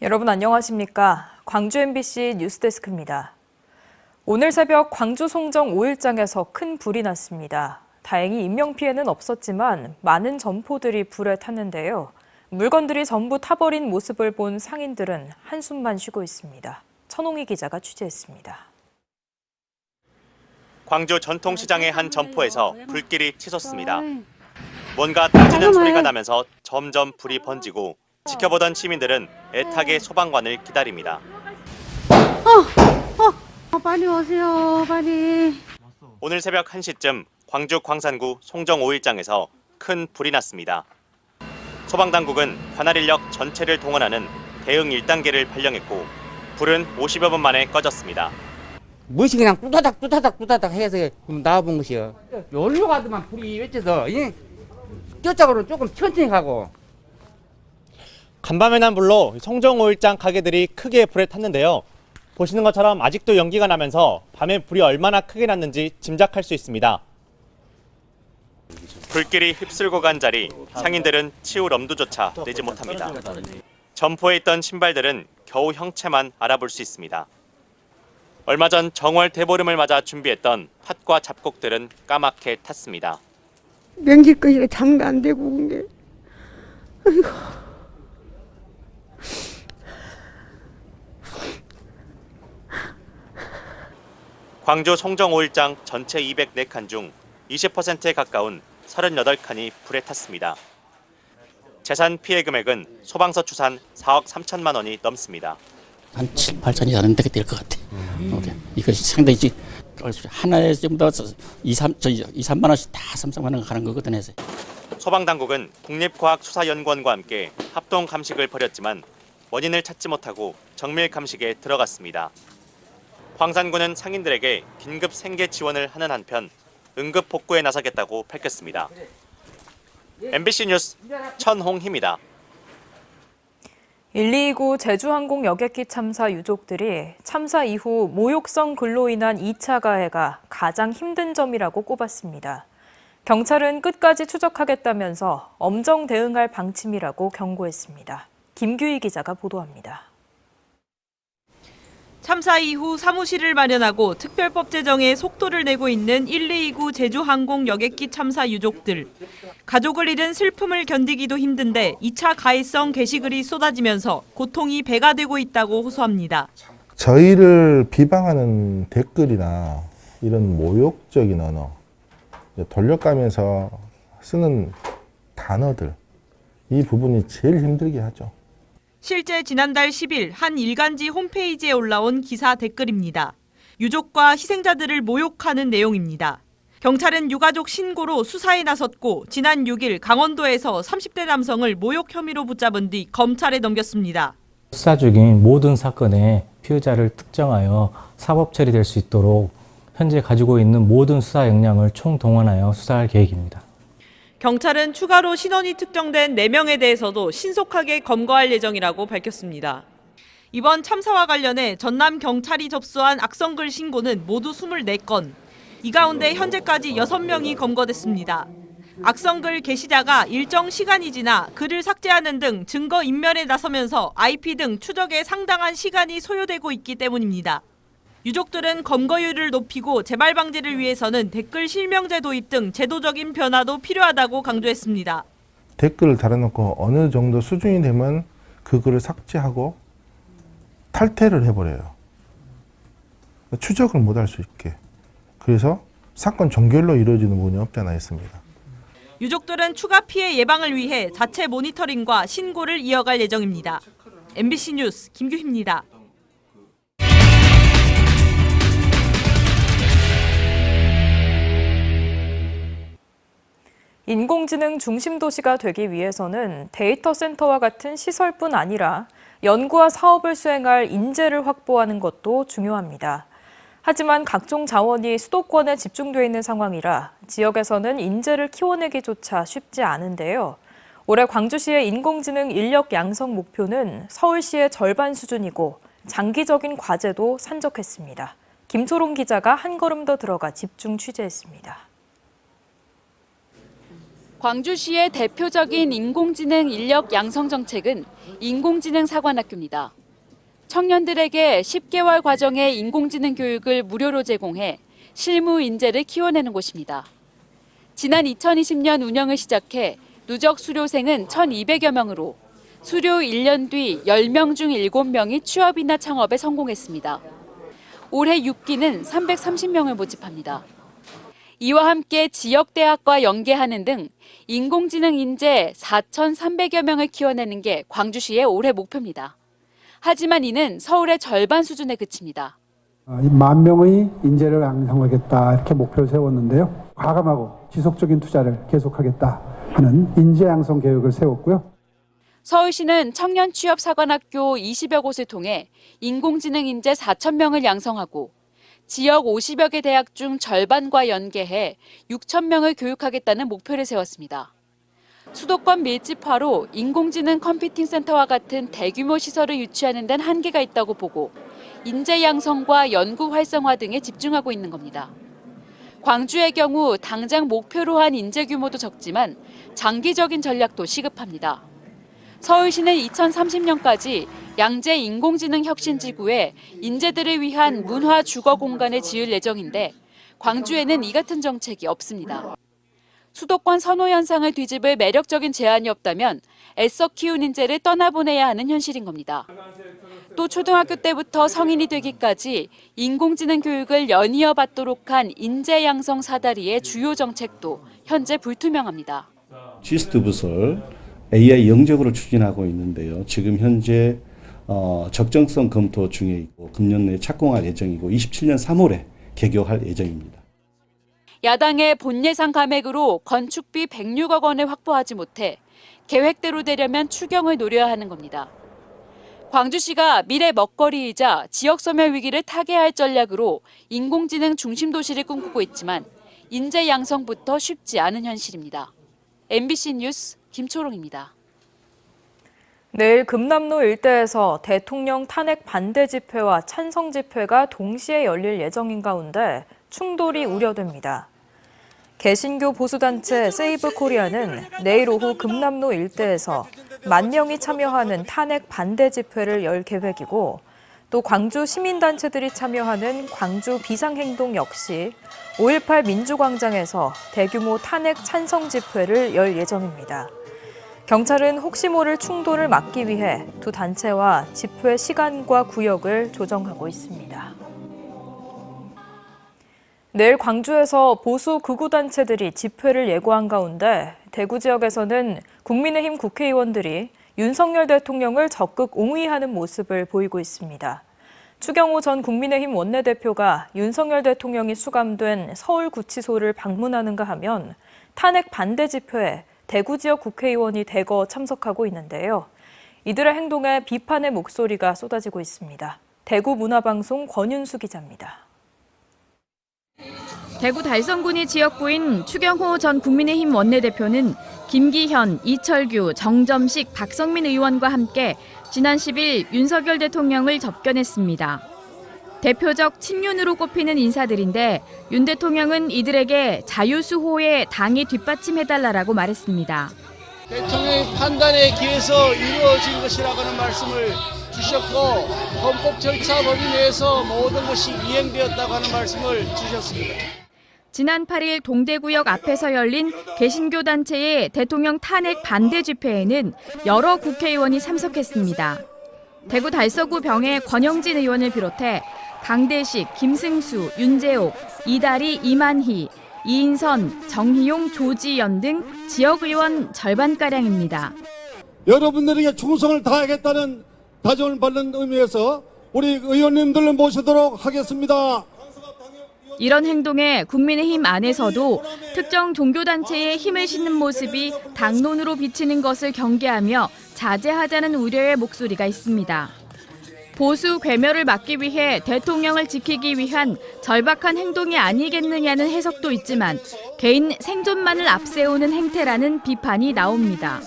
여러분 안녕하십니까? 광주 MBC 뉴스데스크입니다. 오늘 새벽 광주 송정 5일장에서 큰 불이 났습니다. 다행히 인명피해는 없었지만 많은 점포들이 불에 탔는데요. 물건들이 전부 타버린 모습을 본 상인들은 한숨만 쉬고 있습니다. 천홍희 기자가 취재했습니다. 광주 전통시장의 한 점포에서 불길이 치솟습니다. 뭔가 터지는 소리가 나면서 점점 불이 번지고 지켜보던 시민들은 애타게 소방관을 기다립니다. 빨리 오세요, 빨리. 오늘 새벽 1시쯤 광주 광산구 송정 5일장에서 큰 불이 났습니다. 소방당국은 관할 인력 전체를 동원하는 대응 1단계를 발령했고 불은 50여 분 만에 꺼졌습니다. 무엇이 그냥 뚜다닥 해서 나와본 것이요. 여기로 가더만 불이 외쳐서 저쪽으로 조금 천천히 가고. 간밤에 난 불로 송정 5일장 가게들이 크게 불에 탔는데요. 보시는 것처럼 아직도 연기가 나면서 밤에 불이 얼마나 크게 났는지 짐작할 수 있습니다. 불길이 휩쓸고 간 자리, 상인들은 치울 엄두조차 내지 못합니다. 점포에 있던 신발들은 겨우 형체만 알아볼 수 있습니다. 얼마 전 정월 대보름을 맞아 준비했던 팥과 잡곡들은 까맣게 탔습니다. 명지거리가 잠도 안 되고 온 게. 아이고. 광주 송정 5일장 전체 204칸 중 20%에 가까운 38칸이 불에 탔습니다. 재산 피해 금액은 소방서 추산 4억 3천만 원이 넘습니다. 한 7, 8천이 안 되게 될 것 같아. 이거 상당히 하나에 전부 다 2, 3만 원씩 다 3, 4만 원 가는 거거든 해서. 소방당국은 국립과학수사연구원과 함께 합동 감식을 벌였지만 원인을 찾지 못하고 정밀 감식에 들어갔습니다. 광산군은 상인들에게 긴급 생계 지원을 하는 한편 응급 복구에 나서겠다고 밝혔습니다. MBC 뉴스 천홍희입니다. 129 제주항공 여객기 참사 유족들이 참사 이후 모욕성 글로 인한 2차 가해가 가장 힘든 점이라고 꼽았습니다. 경찰은 끝까지 추적하겠다면서 엄정 대응할 방침이라고 경고했습니다. 김규희 기자가 보도합니다. 참사 이후 사무실을 마련하고 특별법 제정에 속도를 내고 있는 1229 제주항공 여객기 참사 유족들. 가족을 잃은 슬픔을 견디기도 힘든데 2차 가해성 게시글이 쏟아지면서 고통이 배가 되고 있다고 호소합니다. 저희를 비방하는 댓글이나 이런 모욕적인 언어, 돌려가면서 쓰는 단어들, 이 부분이 제일 힘들게 하죠. 실제 지난달 10일 한 일간지 홈페이지에 올라온 기사 댓글입니다. 유족과 희생자들을 모욕하는 내용입니다. 경찰은 유가족 신고로 수사에 나섰고 지난 6일 강원도에서 30대 남성을 모욕 혐의로 붙잡은 뒤 검찰에 넘겼습니다. 수사 중인 모든 사건의 피의자를 특정하여 사법 처리될 수 있도록 현재 가지고 있는 모든 수사 역량을 총동원하여 수사할 계획입니다. 경찰은 추가로 신원이 특정된 4명에 대해서도 신속하게 검거할 예정이라고 밝혔습니다. 이번 참사와 관련해 전남경찰이 접수한 악성글 신고는 모두 24건. 이 가운데 현재까지 6명이 검거됐습니다. 악성글 게시자가 일정 시간이 지나 글을 삭제하는 등 증거 인멸에 나서면서 IP 등 추적에 상당한 시간이 소요되고 있기 때문입니다. 유족들은 검거율을 높이고 재발 방지를 위해서는 댓글 실명제 도입 등 제도적인 변화도 필요하다고 강조했습니다. 댓글을 달아놓고 어느 정도 수준이 되면 그 글을 삭제하고 탈퇴를 해버려요. 추적을 못할 수 있게. 그래서 사건 종결로 이루어지는 부분이 없지 않아 있습니다. 유족들은 추가 피해 예방을 위해 자체 모니터링과 신고를 이어갈 예정입니다. MBC 뉴스 김규희입니다. 인공지능 중심 도시가 되기 위해서는 데이터 센터와 같은 시설뿐 아니라 연구와 사업을 수행할 인재를 확보하는 것도 중요합니다. 하지만 각종 자원이 수도권에 집중돼 있는 상황이라 지역에서는 인재를 키워내기조차 쉽지 않은데요. 올해 광주시의 인공지능 인력 양성 목표는 서울시의 절반 수준이고 장기적인 과제도 산적했습니다. 김초롱 기자가 한 걸음 더 들어가 집중 취재했습니다. 광주시의 대표적인 인공지능 인력 양성 정책은 인공지능 사관학교입니다. 청년들에게 10개월 과정의 인공지능 교육을 무료로 제공해 실무 인재를 키워내는 곳입니다. 지난 2020년 운영을 시작해 누적 수료생은 1,200여 명으로 수료 1년 뒤 10명 중 7명이 취업이나 창업에 성공했습니다. 올해 6기는 330명을 모집합니다. 이와 함께 지역대학과 연계하는 등 인공지능 인재 4,300여 명을 키워내는 게 광주시의 올해 목표입니다. 하지만 이는 서울의 절반 수준에 그칩니다. 10,000명의 인재를 양성하겠다 이렇게 목표를 세웠는데요. 과감하고 지속적인 투자를 계속하겠다 하는 인재 양성 계획을 세웠고요. 서울시는 청년 취업 사관학교 20여 곳을 통해 인공지능 인재 4,000명을 양성하고 지역 50여 개 대학 중 절반과 연계해 6,000명을 교육하겠다는 목표를 세웠습니다. 수도권 밀집화로 인공지능 컴퓨팅 센터와 같은 대규모 시설을 유치하는 데는 한계가 있다고 보고 인재 양성과 연구 활성화 등에 집중하고 있는 겁니다. 광주의 경우 당장 목표로 한 인재 규모도 적지만 장기적인 전략도 시급합니다. 서울시는 2030년까지 양재 인공지능 혁신지구에 인재들을 위한 문화 주거 공간을 지을 예정인데 광주에는 이 같은 정책이 없습니다. 수도권 선호 현상을 뒤집을 매력적인 제안이 없다면 애써 키운 인재를 떠나보내야 하는 현실인 겁니다. 또 초등학교 때부터 성인이 되기까지 인공지능 교육을 연이어 받도록 한 인재 양성 사다리의 주요 정책도 현재 불투명합니다. 지스트 부설 AI 영적으로 추진하고 있는데요. 지금 현재 적정성 검토 중에 있고 금년 내에 착공할 예정이고 27년 3월에 개교할 예정입니다. 야당의 본 예산 감액으로 건축비 106억 원을 확보하지 못해 계획대로 되려면 추경을 노려야 하는 겁니다. 광주시가 미래 먹거리이자 지역 소멸 위기를 타개할 전략으로 인공지능 중심 도시를 꿈꾸고 있지만 인재 양성부터 쉽지 않은 현실입니다. MBC 뉴스 김초롱입니다. 내일 금남로 일대에서 대통령 탄핵 반대 집회와 찬성 집회가 동시에 열릴 예정인 가운데 충돌이 우려됩니다. 개신교 보수단체 세이브 코리아는 내일 오후 금남로 일대에서 10,000명이 참여하는 탄핵 반대 집회를 열 계획이고 또 광주 시민단체들이 참여하는 광주 비상행동 역시 5.18 민주광장에서 대규모 탄핵 찬성 집회를 열 예정입니다. 경찰은 혹시 모를 충돌을 막기 위해 두 단체와 집회 시간과 구역을 조정하고 있습니다. 내일 광주에서 보수 극우단체들이 집회를 예고한 가운데 대구 지역에서는 국민의힘 국회의원들이 윤석열 대통령을 적극 옹위하는 모습을 보이고 있습니다. 추경호 전 국민의힘 원내대표가 윤석열 대통령이 수감된 서울구치소를 방문하는가 하면 탄핵 반대 집회에 대구 지역 국회의원이 대거 참석하고 있는데요. 이들의 행동에 비판의 목소리가 쏟아지고 있습니다. 대구 문화방송 권윤수 기자입니다. 대구 달성군이 지역구인 추경호 전 국민의힘 원내대표는 김기현, 이철규, 정점식, 박성민 의원과 함께 지난 10일 윤석열 대통령을 접견했습니다. 대표적 친윤으로 꼽히는 인사들인데 윤 대통령은 이들에게 자유수호에 당이 뒷받침해달라고 말했습니다. 대통령의 판단에 기해서 이루어진 것이라고 하는 말씀을 주셨고 헌법 절차 범위 내에서 모든 것이 이행되었다고 하는 말씀을 주셨습니다. 지난 8일 동대구역 앞에서 열린 개신교 단체의 대통령 탄핵 반대 집회에는 여러 국회의원이 참석했습니다. 대구 달서구 병의 권영진 의원을 비롯해 강대식, 김승수, 윤재옥, 이다리, 이만희, 이인선, 정희용, 조지연 등 지역의원 절반가량입니다. 여러분들에게 충성을 다하겠다는 다짐을 받는 의미에서 우리 의원님들을 모시도록 하겠습니다. 이런 행동에 국민의힘 안에서도 특정 종교단체에 힘을 싣는 모습이 당론으로 비치는 것을 경계하며 자제하자는 우려의 목소리가 있습니다. 보수 괴멸을 막기 위해 대통령을 지키기 위한 절박한 행동이 아니겠느냐는 해석도 있지만 개인 생존만을 앞세우는 행태라는 비판이 나옵니다.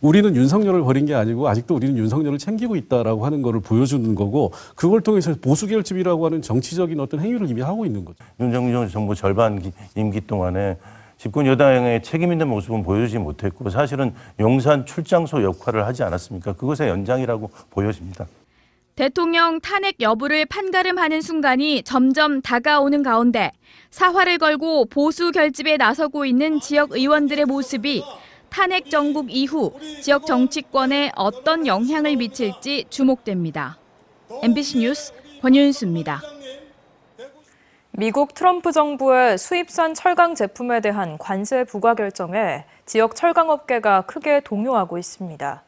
우리는 윤석열을 버린 게 아니고 아직도 우리는 윤석열을 챙기고 있다라고 하는 것을 보여주는 거고 그걸 통해서 보수결집이라고 하는 정치적인 어떤 행위를 이미 하고 있는 거죠. 윤석열 정부 절반 임기 동안에 집권 여당의 책임 있는 모습은 보여주지 못했고 사실은 용산 출장소 역할을 하지 않았습니까? 그것의 연장이라고 보여집니다. 대통령 탄핵 여부를 판가름하는 순간이 점점 다가오는 가운데 사활을 걸고 보수 결집에 나서고 있는 지역 의원들의 모습이 탄핵 정국 이후 지역 정치권에 어떤 영향을 미칠지 주목됩니다. MBC 뉴스 권윤수입니다. 미국 트럼프 정부의 수입산 철강 제품에 대한 관세 부과 결정에 지역 철강업계가 크게 동요하고 있습니다.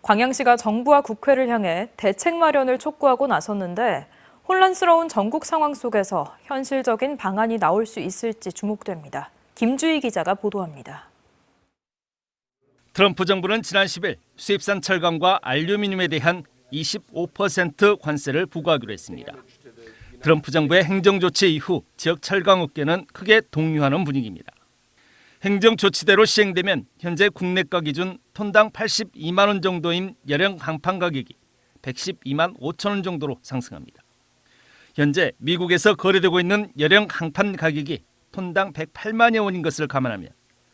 광양시가 정부와 국회를 향해 대책 마련을 촉구하고 나섰는데 혼란스러운 전국 상황 속에서 현실적인 방안이 나올 수 있을지 주목됩니다. 김주희 기자가 보도합니다. 트럼프 정부는 지난 10일 수입산 철강과 알루미늄에 대한 25% 관세를 부과하기로 했습니다. 트럼프 정부의 행정조치 이후 지역 철강업계는 크게 동요하는 분위기입니다. 행정조치대로 시행되면 현재 국내가 기준 톤당 82만 원 정도인 열형 강판 가격이 112만 5천 원 정도로 상승합니다. 현재 미국에서 거래되고 있는 열형 강판 가격이 톤당 108만여 원인 것을 감안하면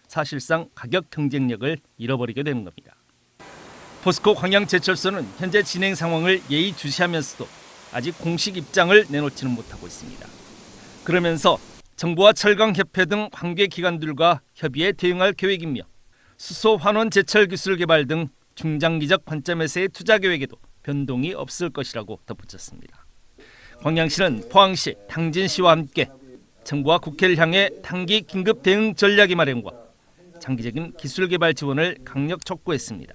사실상 가격 경쟁력을 잃어버리게 되는 겁니다. 포스코 광양제철소는 현재 진행 상황을 예의주시하면서도 아직 공식 입장을 내놓지는 못하고 있습니다. 그러면서 정부와 철강협회 등 관계기관들과 협의에 대응할 계획이며 수소 환원 제철 기술 개발 등 중장기적 관점에서의 투자 계획에도 변동이 없을 것이라고 덧붙였습니다. 광양시는 포항시, 당진시와 함께 정부와 국회를 향해 단기 긴급 대응 전략의 마련과 장기적인 기술 개발 지원을 강력 촉구했습니다.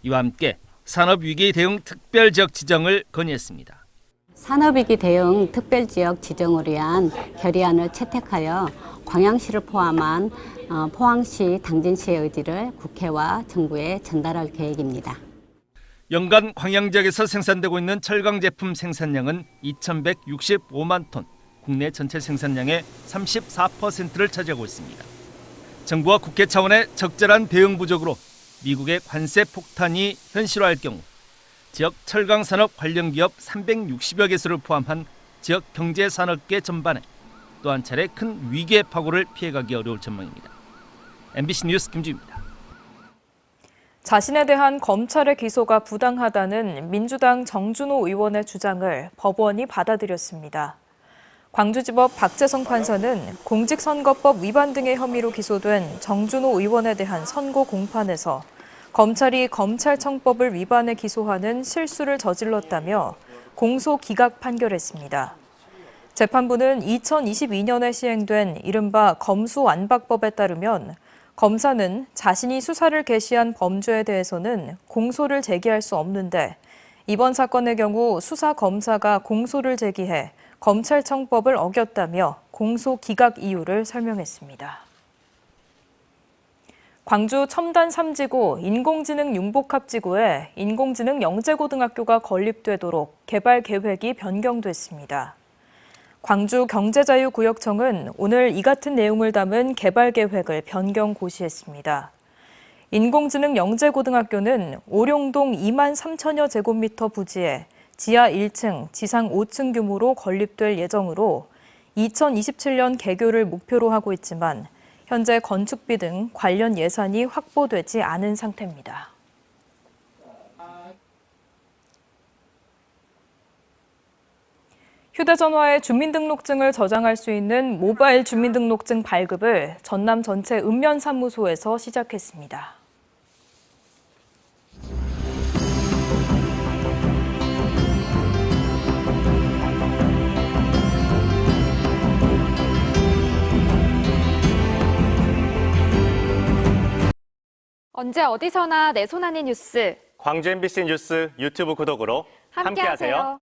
이와 함께 산업위기 대응 특별지역 지정을 건의했습니다. 산업위기 대응 특별지역 지정을 위한 결의안을 채택하여 광양시를 포함한 포항시, 당진시의 의지를 국회와 정부에 전달할 계획입니다. 연간 광양 지역에서 생산되고 있는 철강 제품 생산량은 2,165만 톤, 국내 전체 생산량의 34%를 차지하고 있습니다. 정부와 국회 차원의 적절한 대응 부족으로 미국의 관세 폭탄이 현실화할 경우 지역 철강 산업 관련 기업 360여 개소를 포함한 지역 경제 산업계 전반에 또 한 차례 큰 위기의 파고를 피해가기 어려울 전망입니다. MBC 뉴스 김주희입니다. 자신에 대한 검찰의 기소가 부당하다는 민주당 정준호 의원의 주장을 법원이 받아들였습니다. 광주지법 박재성 판사는 공직선거법 위반 등의 혐의로 기소된 정준호 의원에 대한 선고 공판에서 검찰이 검찰청법을 위반해 기소하는 실수를 저질렀다며 공소 기각 판결했습니다. 재판부는 2022년에 시행된 이른바 검수완박법에 따르면 검사는 자신이 수사를 개시한 범죄에 대해서는 공소를 제기할 수 없는데 이번 사건의 경우 수사검사가 공소를 제기해 검찰청법을 어겼다며 공소 기각 이유를 설명했습니다. 광주 첨단 3지구 인공지능 융복합지구에 인공지능 영재고등학교가 건립되도록 개발 계획이 변경됐습니다. 광주 경제자유구역청은 오늘 이 같은 내용을 담은 개발 계획을 변경 고시했습니다. 인공지능 영재고등학교는 오룡동 2만 3천여 제곱미터 부지에 지하 1층, 지상 5층 규모로 건립될 예정으로 2027년 개교를 목표로 하고 있지만 현재 건축비 등 관련 예산이 확보되지 않은 상태입니다. 휴대전화에 주민등록증을 저장할 수 있는 모바일 주민등록증 발급을 전남 전체 읍면사무소에서 시작했습니다. 언제 어디서나 내 손 안의 뉴스. 광주 MBC 뉴스 유튜브 구독으로 함께하세요.